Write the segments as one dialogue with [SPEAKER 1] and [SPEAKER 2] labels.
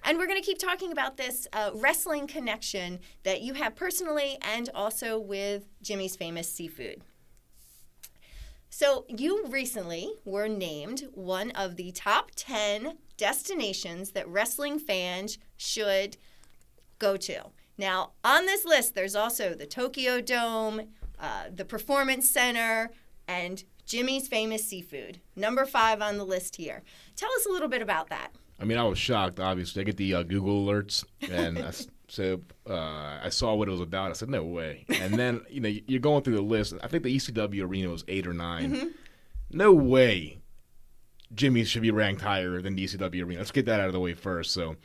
[SPEAKER 1] And we're going to keep talking about this wrestling connection that you have personally and also with Jimmy's Famous Seafood. So you recently were named one of the top 10 destinations that wrestling fans should go to. Now, on this list, there's also the Tokyo Dome, the Performance Center, and Jimmy's Famous Seafood. Number 5 on the list here. Tell us a little bit about that.
[SPEAKER 2] I mean, I was shocked, obviously. I get the Google alerts, and I saw what it was about. I said, no way. And then, you're going through the list. I think the ECW arena was 8 or 9. Mm-hmm. No way Jimmy's should be ranked higher than the ECW arena. Let's get that out of the way first. So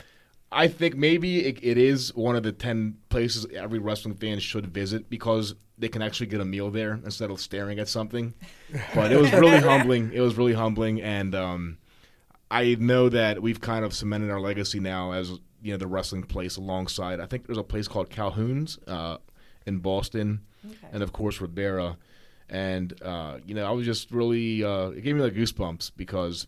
[SPEAKER 2] I think maybe it is one of the 10 places every wrestling fan should visit because they can actually get a meal there instead of staring at something. But it was really humbling. It was really humbling, and I know that we've kind of cemented our legacy now as the wrestling place alongside. I think there's a place called Calhoun's in Boston, and of course Ribera. And I was just really it gave me like goosebumps because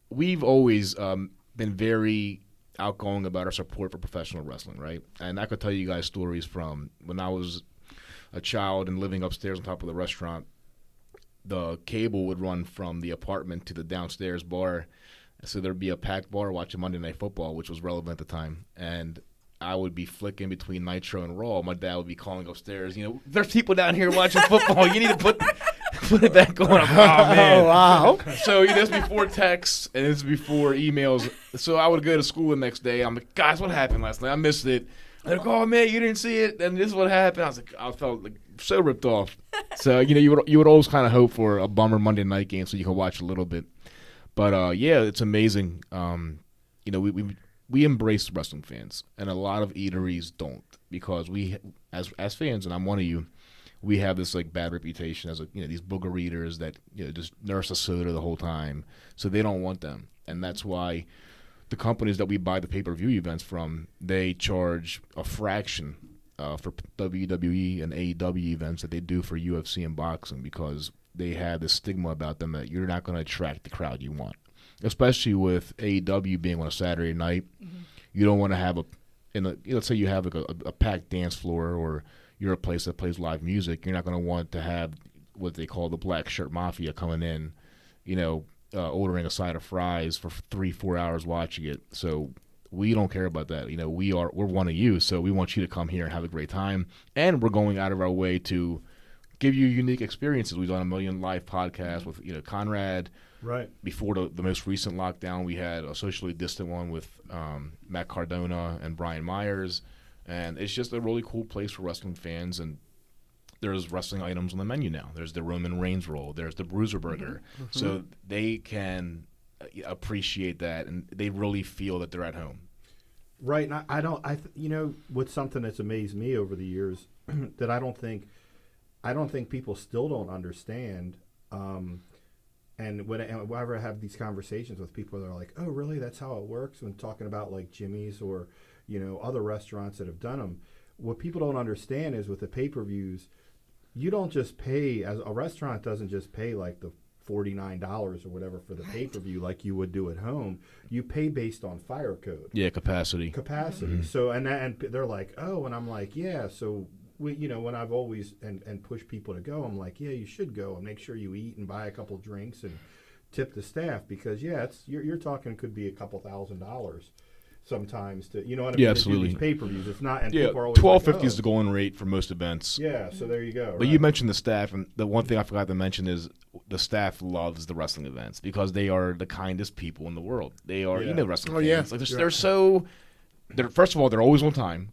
[SPEAKER 2] we've always been very outgoing about our support for professional wrestling, right? And I could tell you guys stories from when I was a child and living upstairs on top of the restaurant. The cable would run from the apartment to the downstairs bar. So there'd be a packed bar watching Monday Night Football, which was relevant at the time. And I would be flicking between Nitro and Raw. My dad would be calling upstairs, there's people down here watching football. You need to put it back on. Oh, man.
[SPEAKER 3] Oh, wow.
[SPEAKER 2] So this is before texts and this is before emails. So I would go to school the next day. I'm like, guys, what happened last night? I missed it. They're like, oh, man, you didn't see it? And this is what happened. I felt like so ripped off. So, you would always kind of hope for a bummer Monday night game so you could watch a little bit. But, it's amazing. We embrace wrestling fans, and a lot of eateries don't because we, as fans, and I'm one of you, we have this like bad reputation as these booger eaters that just nurse a soda the whole time, so they don't want them, and that's why the companies that we buy the pay-per-view events from, they charge a fraction for WWE and AEW events that they do for UFC and boxing because they have this stigma about them that you're not going to attract the crowd you want. Especially with AEW being on a Saturday night, you don't want to have let's say you have like a packed dance floor or you're a place that plays live music. You're not going to want to have what they call the black shirt mafia coming in, ordering a side of fries for 3-4 hours watching it. So we don't care about that. We're one of you, so we want you to come here and have a great time. And we're going out of our way to give you unique experiences. We've done a million live podcasts with Conrad.
[SPEAKER 3] Right.
[SPEAKER 2] Before the most recent lockdown, we had a socially distant one with Matt Cardona and Brian Myers. And it's just a really cool place for wrestling fans. And there's wrestling items on the menu now. There's the Roman Reigns roll. There's the Bruiser Burger. Mm-hmm. So they can appreciate that, and they really feel that they're at home.
[SPEAKER 3] Right. And what's something that's amazed me over the years that I don't think people still don't understand. And whenever I have these conversations with people, they're like, "Oh, really? That's how it works?" When talking about like Jimmy's or other restaurants that have done them, what people don't understand is with the pay-per-views, you don't just pay as a restaurant doesn't just pay like the $49 or whatever for the pay-per-view like you would do at home. You pay based on fire code.
[SPEAKER 2] Yeah, capacity.
[SPEAKER 3] Mm-hmm. So and they're like, "Oh," and I'm like, "Yeah." So when I've always and push people to go, I'm like, yeah, you should go and make sure you eat and buy a couple drinks and tip the staff because you're talking could be a couple $1,000s sometimes to
[SPEAKER 2] absolutely.
[SPEAKER 3] These pay-per-views. It's not and
[SPEAKER 2] people are always $12.50 is the going rate for most events.
[SPEAKER 3] Yeah, so there you go.
[SPEAKER 2] But you mentioned the staff, and the one thing I forgot to mention is the staff loves the wrestling events because they are the kindest people in the world. They are wrestling fans. Like they're first of all they're always on time.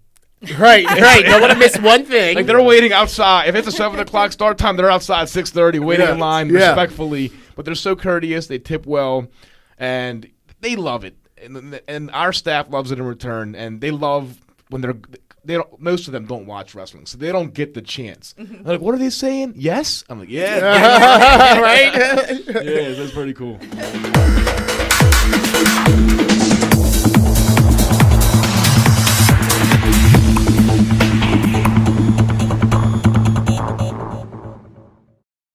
[SPEAKER 4] Right. Don't want to miss one thing.
[SPEAKER 2] Like they're waiting outside. If it's a 7 o'clock start time, they're outside 6:30, waiting in line respectfully. But they're so courteous. They tip well, and they love it. And our staff loves it in return. And they love when most of them don't watch wrestling, so they don't get the chance. They're like, "What are they saying?" Yes, I'm like, "Yeah."
[SPEAKER 4] Right.
[SPEAKER 2] Yeah, that's pretty cool.